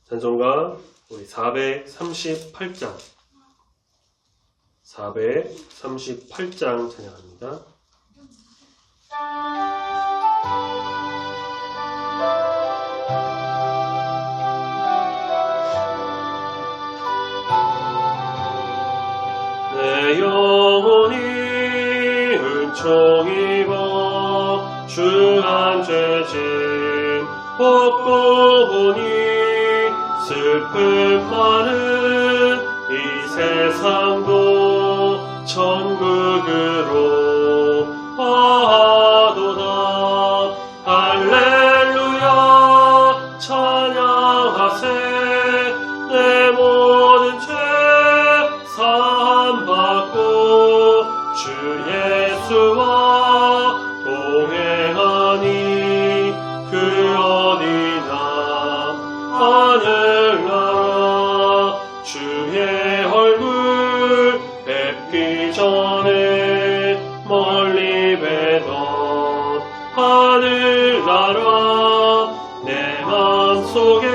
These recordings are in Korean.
찬송가 우리 438장 찬양합니다. 내 영혼이 은총 입어 주한 죄짐 벗고 보니 슬픔 많은 이 세상도 천국으로 와도다. 할렐루야 찬양하세. 내 모든 죄 사함받고 주 예수와 동행하니 그 어디나 하늘나라 주의 얼굴 뵙기 전에 멀리 뵈던 하늘나라 내 맘속에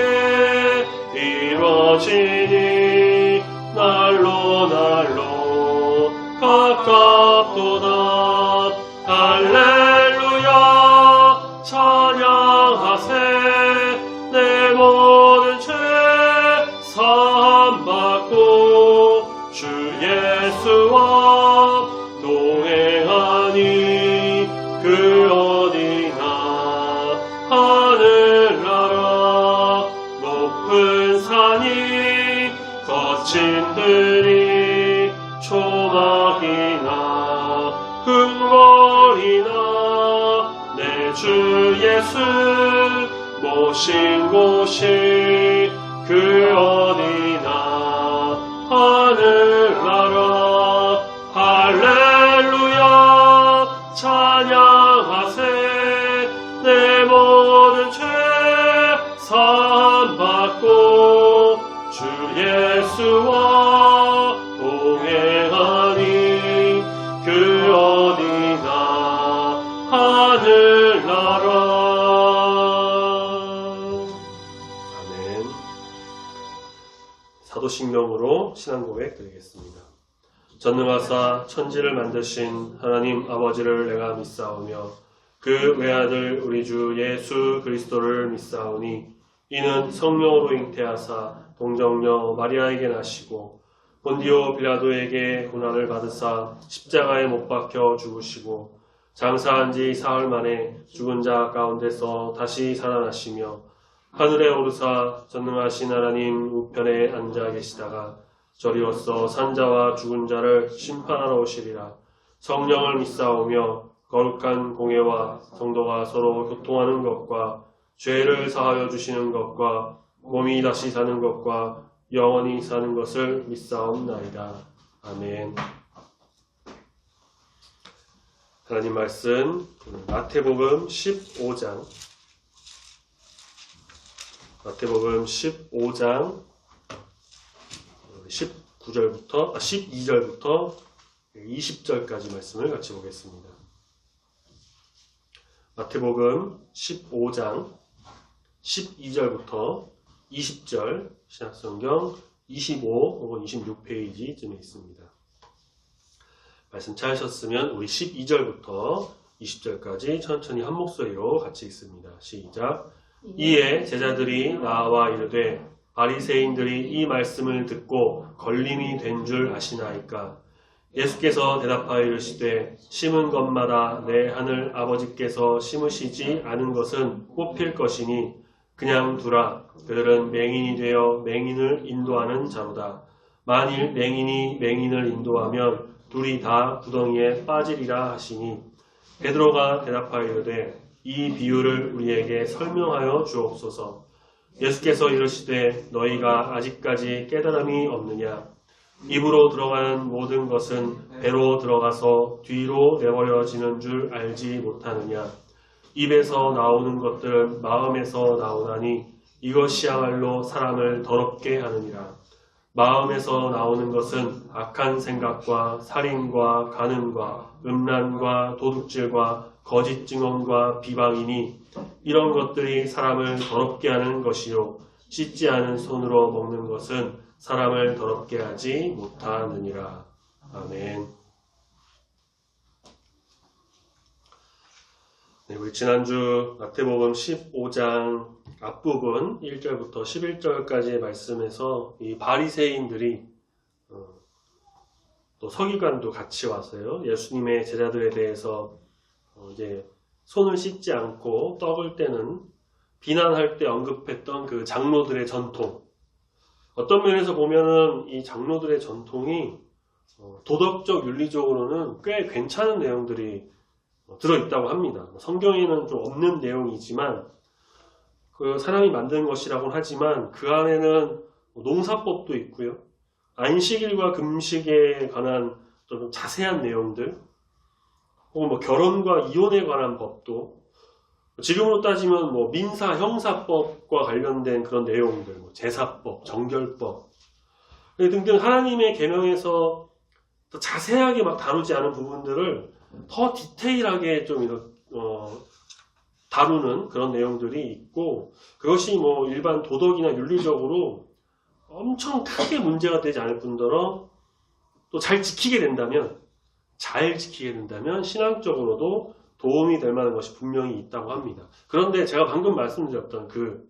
이루어지니 날로 가깝도다. 할렐루야 찬양하세. 내 모든 죄 사함받고 주 예수와 동행하니 그 어디나 하늘나라 높은 산이 거친 들이 초막이나 궁궐이나 내 주 예수 모신 곳이 그 어디나 하늘나라. 할렐루야 찬양하세. 내 모든 죄 사함받고 주 예수와 동행하니 그 어디나 하늘나라. 사도신명으로 신앙고백 드리겠습니다. 전능하사 천지를 만드신 하나님 아버지를 내가 믿사오며 그 외아들 우리 주 예수 그리스도를 믿사오니 이는 성령으로 잉태하사 동정녀 마리아에게 나시고 본디오 빌라도에게 고난을 받으사 십자가에 못 박혀 죽으시고 장사한 지 사흘 만에 죽은 자 가운데서 다시 살아나시며 하늘에 오르사 전능하신 하나님 우편에 앉아 계시다가 저리로서 산자와 죽은 자를 심판하러 오시리라. 성령을 믿사오며 거룩한 공회와 성도가 서로 교통하는 것과 죄를 사하여 주시는 것과 몸이 다시 사는 것과 영원히 사는 것을 믿사옵나이다. 아멘. 하나님 말씀 마태복음 15장 12절부터 20절까지 말씀을 같이 보겠습니다. 마태복음 15장 12절부터 20절 신약성경 25 혹은 26페이지쯤에 있습니다. 말씀 찾으셨으면 우리 12절부터 20절까지 천천히 한 목소리로 같이 읽습니다. 시작. 이에 제자들이 나와 이르되 바리새인들이 이 말씀을 듣고 걸림이 된 줄 아시나이까? 예수께서 대답하여 이르시되 심은 것마다 내 하늘 아버지께서 심으시지 않은 것은 뽑힐 것이니 그냥 두라. 그들은 맹인이 되어 맹인을 인도하는 자로다. 만일 맹인이 맹인을 인도하면 둘이 다 구덩이에 빠지리라 하시니 베드로가 대답하여 이르되 이 비유를 우리에게 설명하여 주옵소서. 예수께서 이르시되 너희가 아직까지 깨달음이 없느냐? 입으로 들어가는 모든 것은 배로 들어가서 뒤로 내버려지는 줄 알지 못하느냐? 입에서 나오는 것들은 마음에서 나오나니 이것이야말로 사람을 더럽게 하느니라. 마음에서 나오는 것은 악한 생각과 살인과 간음과 음란과 도둑질과 거짓 증언과 비방이니 이런 것들이 사람을 더럽게 하는 것이요 씻지 않은 손으로 먹는 것은 사람을 더럽게 하지 못하느니라. 아멘. 네, 우리 지난주 마태복음 15장 앞부분 1절부터 11절까지의 말씀에서 이 바리새인들이 또 서기관도 같이 와서요, 예수님의 제자들에 대해서 이제 손을 씻지 않고 떡을 떼는 비난할 때 언급했던 그 장로들의 전통, 어떤 면에서 보면은 이 장로들의 전통이 도덕적 윤리적으로는 꽤 괜찮은 내용들이 들어있다고 합니다. 성경에는 좀 없는 내용이지만 그 사람이 만든 것이라고는 하지만 그 안에는 농사법도 있고요, 안식일과 금식에 관한 좀 자세한 내용들, 혹은 뭐 결혼과 이혼에 관한 법도, 지금으로 따지면 뭐 민사 형사법과 관련된 그런 내용들, 뭐 제사법, 정결법 등등 하나님의 계명에서 더 자세하게 막 다루지 않은 부분들을 더 디테일하게 좀 다루는 그런 내용들이 있고, 그것이 뭐 일반 도덕이나 윤리적으로 엄청 크게 문제가 되지 않을 뿐더러 또 잘 지키게 된다면 신앙적으로도 도움이 될 만한 것이 분명히 있다고 합니다. 그런데 제가 방금 말씀드렸던 그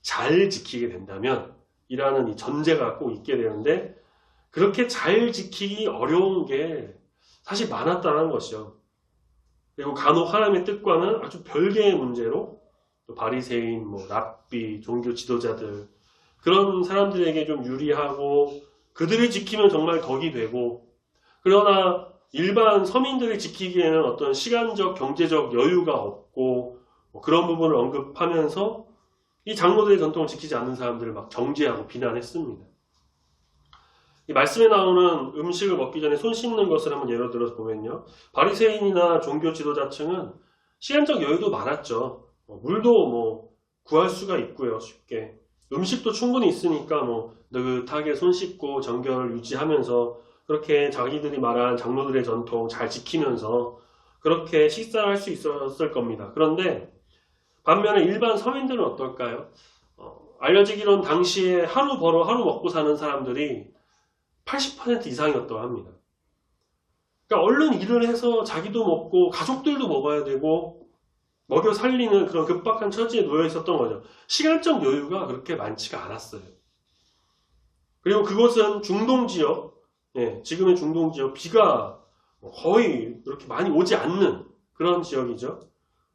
잘 지키게 된다면 이라는 이 전제가 꼭 있게 되는데, 그렇게 잘 지키기 어려운 게 사실 많았다는 것이죠. 그리고 간혹 하나님의 뜻과는 아주 별개의 문제로 또 바리새인, 뭐 랍비, 종교 지도자들, 그런 사람들에게 좀 유리하고 그들이 지키면 정말 덕이 되고, 그러나 일반 서민들이 지키기에는 어떤 시간적, 경제적 여유가 없고 그런 부분을 언급하면서 이 장로들의 전통을 지키지 않는 사람들을 막 정죄하고 비난했습니다. 이 말씀에 나오는 음식을 먹기 전에 손 씻는 것을 한번 예로 들어서 보면요, 바리새인이나 종교 지도자층은 시간적 여유도 많았죠. 물도 뭐 구할 수가 있고요, 쉽게. 음식도 충분히 있으니까 뭐 느긋하게 손 씻고 정결을 유지하면서 그렇게 자기들이 말한 장로들의 전통 잘 지키면서 그렇게 식사를 할 수 있었을 겁니다. 그런데 반면에 일반 서민들은 어떨까요? 알려지기로는 당시에 하루 벌어 하루 먹고 사는 사람들이 80% 이상이었다고 합니다. 그러니까 얼른 일을 해서 자기도 먹고 가족들도 먹어야 되고 먹여 살리는 그런 급박한 처지에 놓여 있었던 거죠. 시간적 여유가 그렇게 많지가 않았어요. 그리고 그곳은 중동 지역, 지금의 중동 지역, 비가 거의 그렇게 많이 오지 않는 그런 지역이죠.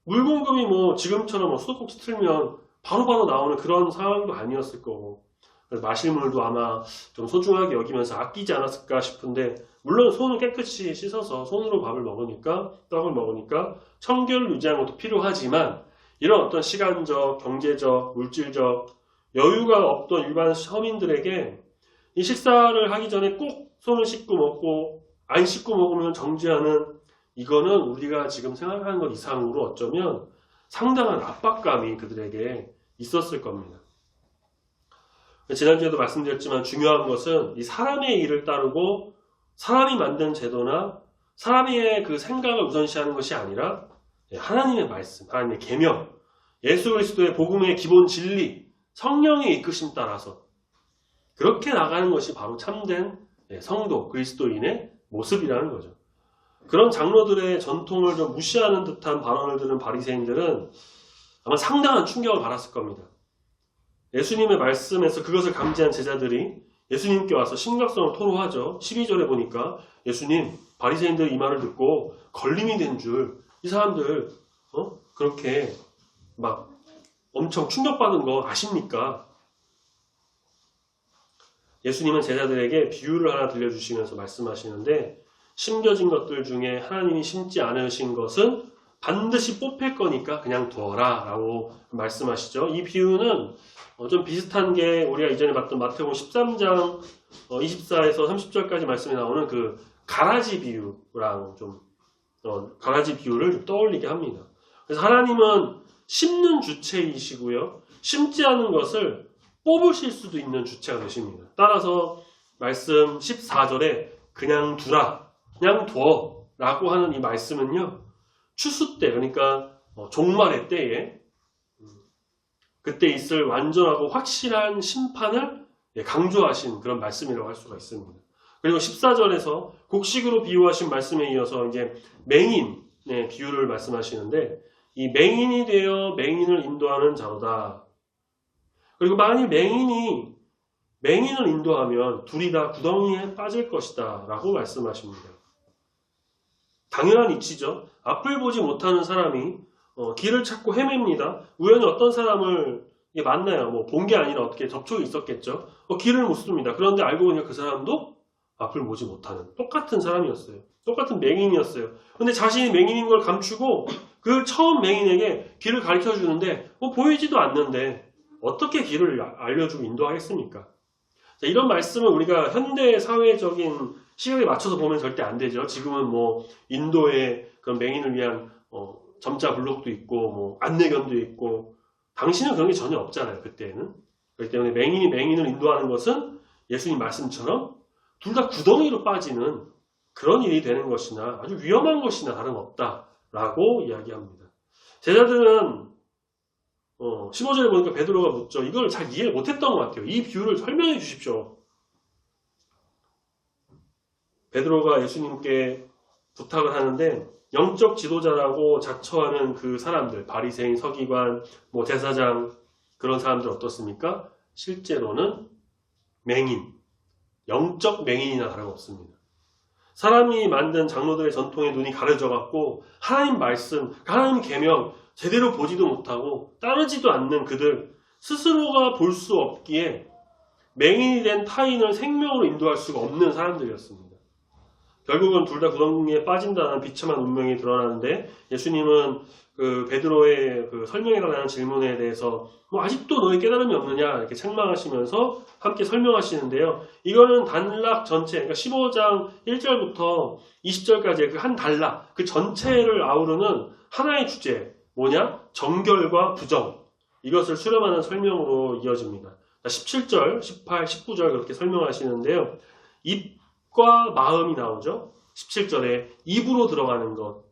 물 공급이 뭐 지금처럼 수도꼭지 틀면 바로바로 나오는 그런 상황도 아니었을 거고, 그래서 마실 물도 아마 좀 소중하게 여기면서 아끼지 않았을까 싶은데, 물론 손을 깨끗이 씻어서 손으로 밥을 먹으니까, 떡을 먹으니까 청결을 유지하는 것도 필요하지만, 이런 어떤 시간적, 경제적, 물질적 여유가 없던 일반 서민들에게 이 식사를 하기 전에 꼭 손을 씻고 먹고 안 씻고 먹으면 정죄하는, 이거는 우리가 지금 생각하는 것 이상으로 어쩌면 상당한 압박감이 그들에게 있었을 겁니다. 지난주에도 말씀드렸지만 중요한 것은 이 사람의 일을 따르고 사람이 만든 제도나 사람의 그 생각을 우선시하는 것이 아니라 하나님의 말씀, 하나님의 계명, 예수 그리스도의 복음의 기본 진리, 성령의 이끄심 따라서 그렇게 나가는 것이 바로 참된 성도, 그리스도인의 모습이라는 거죠. 그런 장로들의 전통을 좀 무시하는 듯한 발언을 들은 바리새인들은 아마 상당한 충격을 받았을 겁니다. 예수님의 말씀에서 그것을 감지한 제자들이 예수님께 와서 심각성을 토로하죠. 12절에 보니까 예수님, 바리새인들이 이 말을 듣고 걸림이 된 줄, 이 사람들 그렇게 막 엄청 충격받은 거 아십니까? 예수님은 제자들에게 비유를 하나 들려주시면서 말씀하시는데, 심겨진 것들 중에 하나님이 심지 않으신 것은 반드시 뽑힐 거니까 그냥 두어라 라고 말씀하시죠. 이 비유는 좀 비슷한 게 우리가 이전에 봤던 마태복음 13장 24에서 30절까지 말씀에 나오는 그 가라지 비유랑 좀 가라지 비유를 좀 떠올리게 합니다. 그래서 하나님은 심는 주체이시고요, 심지 않은 것을 뽑으실 수도 있는 주체가 되십니다. 따라서 말씀 14절에 그냥 두라, 그냥 두어 라고 하는 이 말씀은요, 추수 때, 그러니까 종말의 때에 그때 있을 완전하고 확실한 심판을 강조하신 그런 말씀이라고 할 수가 있습니다. 그리고 14절에서 곡식으로 비유하신 말씀에 이어서 이제 맹인의 비유를 말씀하시는데, 이 맹인이 되어 맹인을 인도하는 자로다. 그리고 만일 맹인을 인도하면 둘이 다 구덩이에 빠질 것이다 라고 말씀하십니다. 당연한 이치죠. 앞을 보지 못하는 사람이 길을 찾고 헤맵니다. 우연히 어떤 사람을 만나요. 뭐 본 게 아니라 어떻게 접촉이 있었겠죠. 길을 묻습니다. 그런데 알고 보니까 그 사람도 앞을 보지 못하는 똑같은 사람이었어요. 똑같은 맹인이었어요. 근데 자신이 맹인인 걸 감추고 그 처음 맹인에게 길을 가르쳐 주는데 보이지도 않는데 어떻게 길을 알려주고 인도하겠습니까? 자, 이런 말씀을 우리가 현대 사회적인 시각에 맞춰서 보면 절대 안 되죠. 지금은 뭐 인도의 그런 맹인을 위한 점자 블록도 있고 뭐 안내견도 있고, 당시는 그런 게 전혀 없잖아요. 그때는. 그렇기 때문에 맹인이 맹인을 인도하는 것은 예수님 말씀처럼 둘 다 구덩이로 빠지는 그런 일이 되는 것이나 아주 위험한 것이나 다름없다라고 이야기합니다. 제자들은 15절에 보니까 베드로가 묻죠. 이걸 잘 이해를 못했던 것 같아요. 이 비유를 설명해 주십시오. 베드로가 예수님께 부탁을 하는데, 영적 지도자라고 자처하는 그 사람들, 바리새인, 서기관, 뭐 제사장, 그런 사람들 어떻습니까? 실제로는 맹인, 영적 맹인이나 다름없습니다. 사람이 만든 장로들의 전통에 눈이 가려져갖고 하나님 말씀, 하나님 계명 제대로 보지도 못하고 따르지도 않는 그들 스스로가 볼 수 없기에 맹인이 된 타인을 생명으로 인도할 수가 없는 사람들이었습니다. 결국은 둘 다 구덩이에 빠진다는 비참한 운명이 드러나는데, 예수님은 그 베드로의 그 설명에 관한 질문에 대해서 아직도 너희 깨달음이 없느냐 이렇게 책망하시면서 함께 설명하시는데요. 이거는 단락 전체, 그러니까 15장 1절부터 20절까지의 그 한 단락, 그 전체를 아우르는 하나의 주제, 뭐냐? 정결과 부정. 이것을 수렴하는 설명으로 이어집니다. 17절, 18, 19절 그렇게 설명하시는데요. 입과 마음이 나오죠. 17절에 입으로 들어가는 것,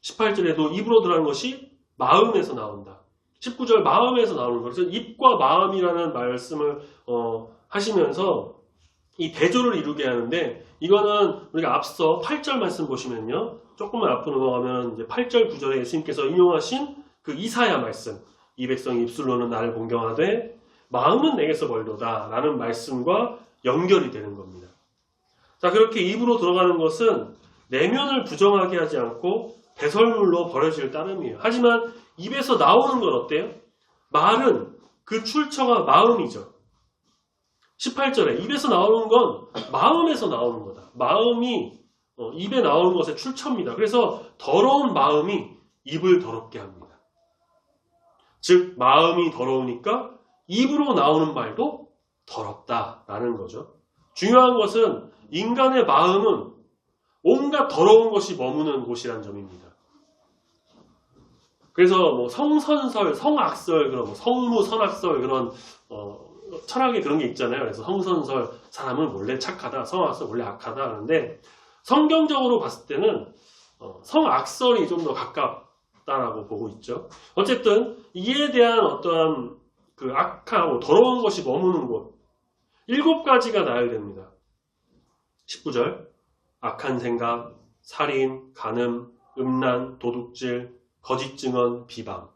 18절에도 입으로 들어가는 것이 마음에서 나온다. 19절 마음에서 나오는 것. 그래서 입과 마음이라는 말씀을 하시면서 이 대조를 이루게 하는데, 이거는 우리가 앞서 8절 말씀 보시면요. 조금만 앞으로 넘어가면 이제 8절 9절에 예수님께서 인용하신 그 이사야 말씀, 이 백성이 입술로는 나를 공경하되 마음은 내게서 멀도다 라는 말씀과 연결이 되는 겁니다. 자, 그렇게 입으로 들어가는 것은 내면을 부정하게 하지 않고 배설물로 버려질 따름이에요. 하지만 입에서 나오는 건 어때요? 말은 그 출처가 마음이죠. 18절에 입에서 나오는 건 마음에서 나오는 거다. 마음이 입에 나오는 것의 출처입니다. 그래서 더러운 마음이 입을 더럽게 합니다. 즉 마음이 더러우니까 입으로 나오는 말도 더럽다라는 거죠. 중요한 것은 인간의 마음은 온갖 더러운 것이 머무는 곳이라는 점입니다. 그래서 뭐 성선설, 성악설, 그런 성무, 선악설 그런 철학에 그런 게 있잖아요. 그래서 성선설, 사람은 원래 착하다, 성악설 원래 악하다 하는데, 성경적으로 봤을 때는 성악설이 좀 더 가깝다라고 보고 있죠. 어쨌든 이에 대한 어떠한 그 악하고 더러운 것이 머무는 곳 7가지가 나열됩니다. 19절 악한 생각, 살인, 간음, 음란, 도둑질, 거짓 증언, 비방.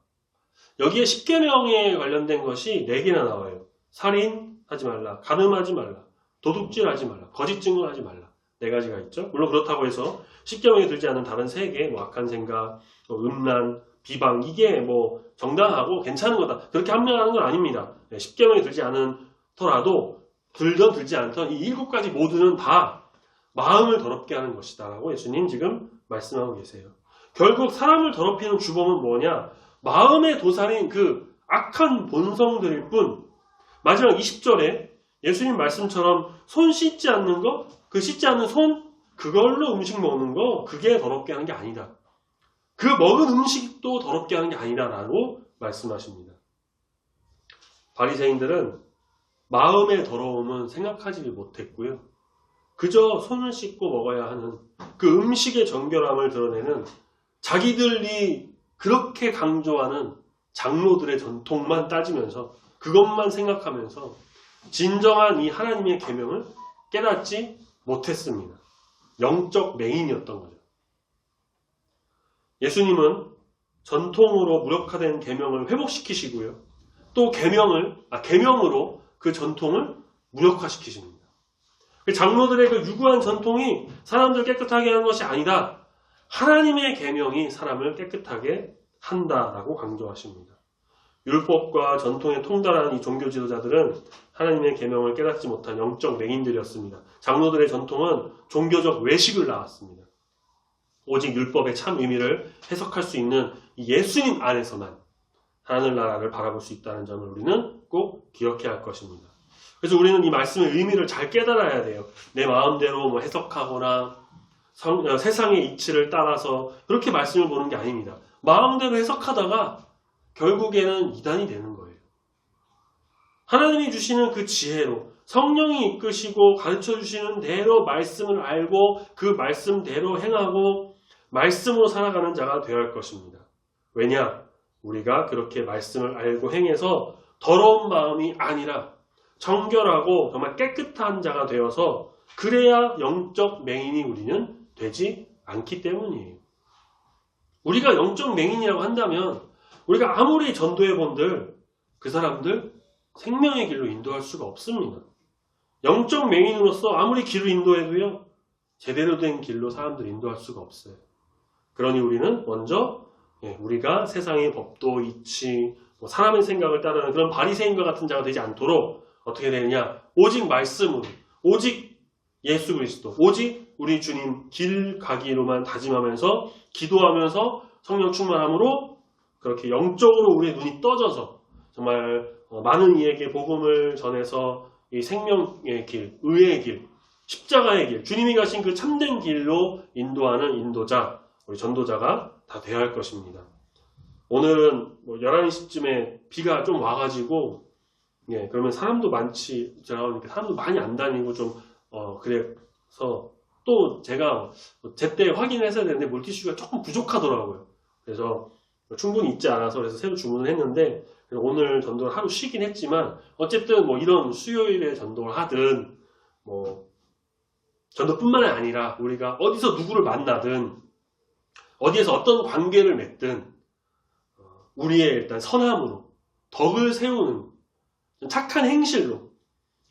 여기에 10계명에 관련된 것이 4개나 나와요. 살인 하지 말라, 간음하지 말라, 도둑질 하지 말라, 거짓 증언하지 말라. 4가지가 있죠. 물론 그렇다고 해서 10계명에 들지 않은 다른 3개, 뭐 악한 생각, 음란, 비방, 이게 뭐 정당하고 괜찮은 거다, 그렇게 합리화하는 건 아닙니다. 10계명에 들지 않더라도 들던 들지 않던 이 7가지 모두는 다 마음을 더럽게 하는 것이다 라고 예수님 지금 말씀하고 계세요. 결국 사람을 더럽히는 주범은 뭐냐? 마음의 도살인 그 악한 본성들일 뿐, 마지막 20절에 예수님 말씀처럼 손 씻지 않는 거, 그 씻지 않는 손, 그걸로 음식 먹는 거, 그게 더럽게 하는 게 아니다. 그 먹은 음식도 더럽게 하는 게 아니다라고 말씀하십니다. 바리새인들은 마음의 더러움은 생각하지 못했고요. 그저 손을 씻고 먹어야 하는 그 음식의 정결함을 드러내는, 자기들이 그렇게 강조하는 장로들의 전통만 따지면서 그것만 생각하면서 진정한 이 하나님의 계명을 깨닫지 못했습니다. 영적 맹인이었던 거죠. 예수님은 전통으로 무력화된 계명을 회복시키시고요. 또 계명으로 그 전통을 무력화시키십니다. 장로들의 그 유구한 전통이 사람들 깨끗하게 하는 것이 아니다. 하나님의 계명이 사람을 깨끗하게 한다라고 강조하십니다. 율법과 전통에 통달한 이 종교 지도자들은 하나님의 계명을 깨닫지 못한 영적 맹인들이었습니다. 장로들의 전통은 종교적 외식을 낳았습니다. 오직 율법의 참 의미를 해석할 수 있는 예수님 안에서만 하늘나라를 바라볼 수 있다는 점을 우리는 꼭 기억해야 할 것입니다. 그래서 우리는 이 말씀의 의미를 잘 깨달아야 돼요. 내 마음대로 해석하거나 세상의 이치를 따라서 그렇게 말씀을 보는 게 아닙니다. 마음대로 해석하다가 결국에는 이단이 되는 거예요. 하나님이 주시는 그 지혜로 성령이 이끄시고 가르쳐 주시는 대로 말씀을 알고 그 말씀대로 행하고 말씀으로 살아가는 자가 되어야 할 것입니다. 왜냐? 우리가 그렇게 말씀을 알고 행해서 더러운 마음이 아니라 정결하고 정말 깨끗한 자가 되어서 그래야 영적 맹인이 우리는 되지 않기 때문이에요. 우리가 영적 맹인이라고 한다면 우리가 아무리 전도해 본들 그 사람들 생명의 길로 인도할 수가 없습니다. 영적 맹인으로서 아무리 길을 인도해도요. 제대로 된 길로 사람들 인도할 수가 없어요. 그러니 우리는 먼저 우리가 세상의 법도 이치 사람의 생각을 따르는 그런 바리새인과 같은 자가 되지 않도록 어떻게 되느냐? 오직 말씀으로 오직 예수 그리스도 오직 우리 주님 길 가기로만 다짐하면서 기도하면서 성령 충만함으로 그렇게 영적으로 우리의 눈이 떠져서 정말 많은 이에게 복음을 전해서 이 생명의 길, 의의 길, 십자가의 길, 주님이 가신 그 참된 길로 인도하는 인도자, 우리 전도자가 다 되어야 할 것입니다. 오늘은 11시쯤에 비가 좀 와가지고 그러면 사람도 많지, 제가 사람도 많이 안 다니고 좀 그래서 또 제가 제때 확인해서 되는데 물티슈가 조금 부족하더라고요. 그래서 충분히 있지 않아서 그래서 새로 주문을 했는데 오늘 전도를 하루 쉬긴 했지만 어쨌든 이런 수요일에 전도를 하든 전도뿐만 아니라 우리가 어디서 누구를 만나든 어디에서 어떤 관계를 맺든 우리의 일단 선함으로 덕을 세우는 착한 행실로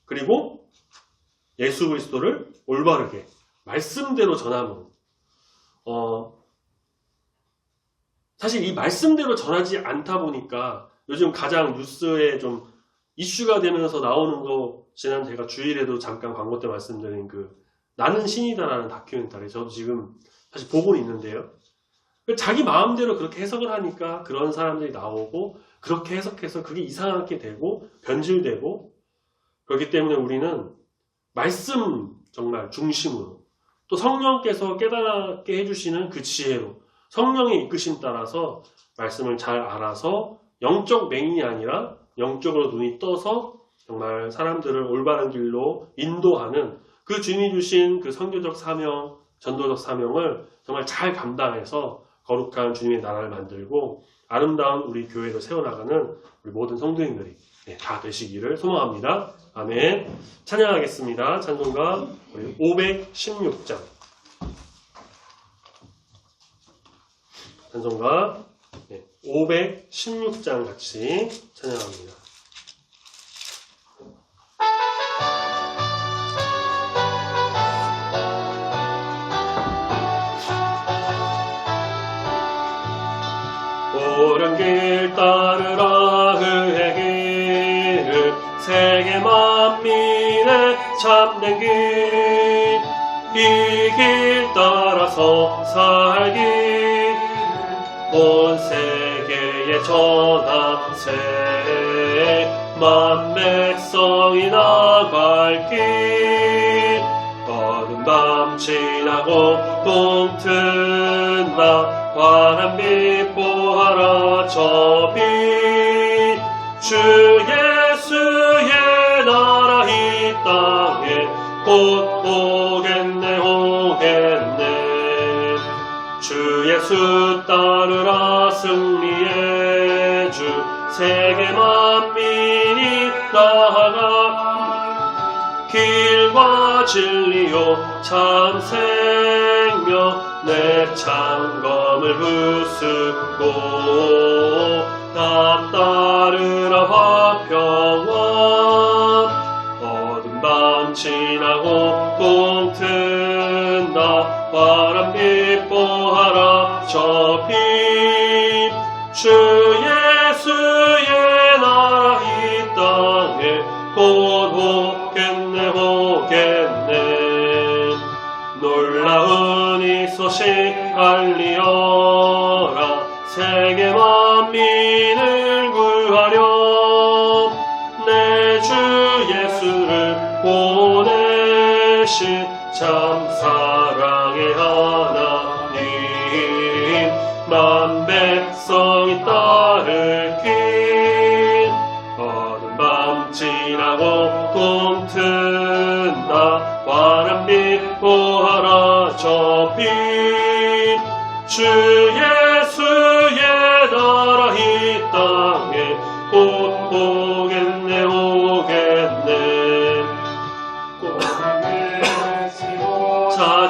그리고 예수 그리스도를 올바르게 말씀대로 전함으로 사실 이 말씀대로 전하지 않다 보니까 요즘 가장 뉴스에 좀 이슈가 되면서 나오는 거 지난 제가 주일에도 잠깐 광고 때 말씀드린 그 나는 신이다라는 다큐멘터리 저도 지금 사실 보고는 있는데요. 자기 마음대로 그렇게 해석을 하니까 그런 사람들이 나오고 그렇게 해석해서 그게 이상하게 되고 변질되고 그렇기 때문에 우리는 말씀 정말 중심으로 또 성령께서 깨닫게 해주시는 그 지혜로 성령의 이끄심 따라서 말씀을 잘 알아서 영적 맹인이 아니라 영적으로 눈이 떠서 정말 사람들을 올바른 길로 인도하는 그 주님이 주신 그 선교적 사명, 전도적 사명을 정말 잘 감당해서 거룩한 주님의 나라를 만들고 아름다운 우리 교회를 세워나가는 우리 모든 성도님들이 다 되시기를 소망합니다. 아멘. 찬양하겠습니다. 찬송가 516장. 찬송가 516장 같이 찬양합니다. 옳은 길 따르라 의의 길을 세계 만민의 참된 길 이 길 따라서 살기 온 세계에 전함세 만 백성이 나갈 길 어두운 밤 지나고 동 튼 나 환한 빛 보아라 저 빛 주 예수의 나라 이 땅에 곧 오겠네 오겠네 주 예수 따르라 승리의 주 세계 만민이 나아가 길과 진리요 참 생명 내 창검을 부수고 다 따르라 화평원 어둠 밤 지나고 공 튼다 바람빛 보하라 저 빛 주 예수의 나라 이 땅에 곧 오겠네 오겠네 놀라운 이 소식 알리어라 세계 만민을 구하려 내 주 예수를 보내신 참 사랑의 하나님 만 백성이 따를 길 어둠 밤 지나고 공 튼다 바람빛 보하라 저 빛 주 예수의 나라 이 땅에 곧 오겠네 오겠네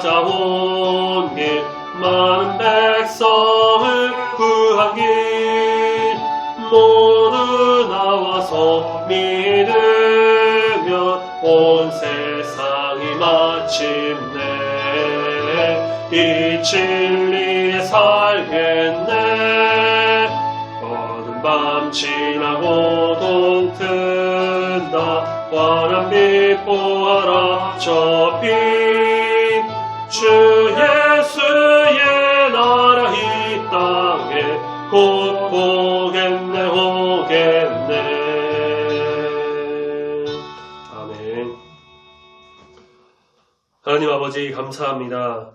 찾아온 길 많은 백성을 구한 길 모두 나와서 믿으면 온 세상이 마침내 이 진리에 살겠네 어둠 밤 지나고 동 튼다 바람빛 보아라 저 빛 주 예수의 나라 이 땅에 곧 오겠네 오겠네 아멘. 하나님 아버지 감사합니다.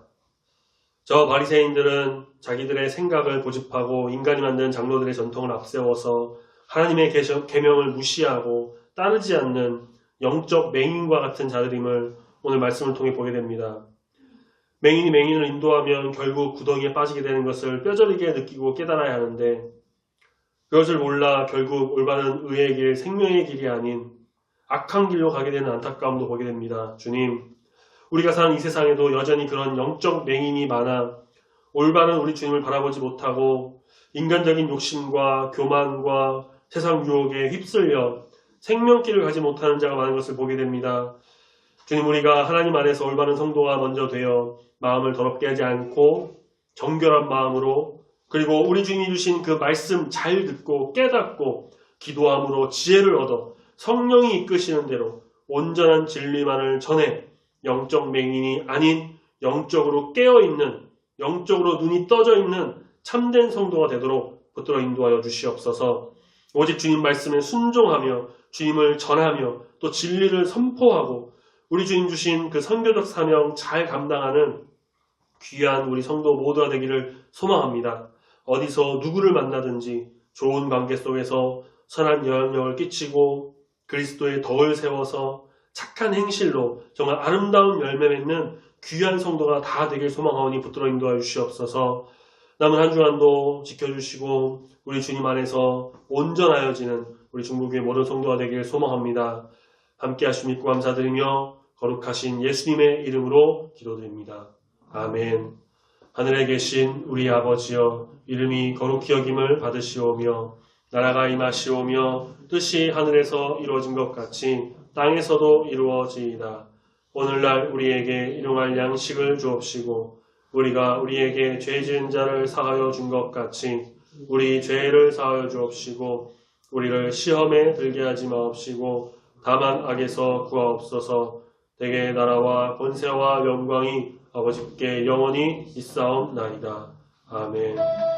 저 바리새인들은 자기들의 생각을 고집하고 인간이 만든 장로들의 전통을 앞세워서 하나님의 계명을 무시하고 따르지 않는 영적 맹인과 같은 자들임을 오늘 말씀을 통해 보게 됩니다. 맹인이 맹인을 인도하면 결국 구덩이에 빠지게 되는 것을 뼈저리게 느끼고 깨달아야 하는데 그것을 몰라 결국 올바른 의의 길, 생명의 길이 아닌 악한 길로 가게 되는 안타까움도 보게 됩니다. 주님, 우리가 사는 이 세상에도 여전히 그런 영적 맹인이 많아 올바른 우리 주님을 바라보지 못하고 인간적인 욕심과 교만과 세상 유혹에 휩쓸려 생명길을 가지 못하는 자가 많은 것을 보게 됩니다. 주님, 우리가 하나님 안에서 올바른 성도가 먼저 되어 마음을 더럽게 하지 않고 정결한 마음으로 그리고 우리 주님이 주신 그 말씀 잘 듣고 깨닫고 기도함으로 지혜를 얻어 성령이 이끄시는 대로 온전한 진리만을 전해 영적 맹인이 아닌 영적으로 깨어있는 영적으로 눈이 떠져 있는 참된 성도가 되도록 붙들어 인도하여 주시옵소서. 오직 주님 말씀에 순종하며 주님을 전하며 또 진리를 선포하고 우리 주님 주신 그 선교적 사명 잘 감당하는 귀한 우리 성도 모두가 되기를 소망합니다. 어디서 누구를 만나든지 좋은 관계 속에서 선한 영향력을 끼치고 그리스도의 덕을 세워서 착한 행실로 정말 아름다운 열매 맺는 귀한 성도가 다 되길 소망하오니 붙들어 인도하여 주시옵소서. 남은 한 주간도 지켜주시고 우리 주님 안에서 온전하여지는 우리 중부교회 모든 성도가 되길 소망합니다. 함께 하심 믿고 감사드리며 거룩하신 예수님의 이름으로 기도드립니다. 아멘. 하늘에 계신 우리 아버지여 이름이 거룩히 여김을 받으시오며 나라가 임하시오며 뜻이 하늘에서 이루어진 것 같이 땅에서도 이루어지이다. 오늘날 우리에게 일용할 양식을 주옵시고 우리가 우리에게 죄 지은 자를 사하여 준 것 같이 우리 죄를 사하여 주옵시고 우리를 시험에 들게 하지 마옵시고 다만 악에서 구하옵소서. 대개 나라와 권세와 영광이 아버지께 영원히 있사옵나이다. 아멘.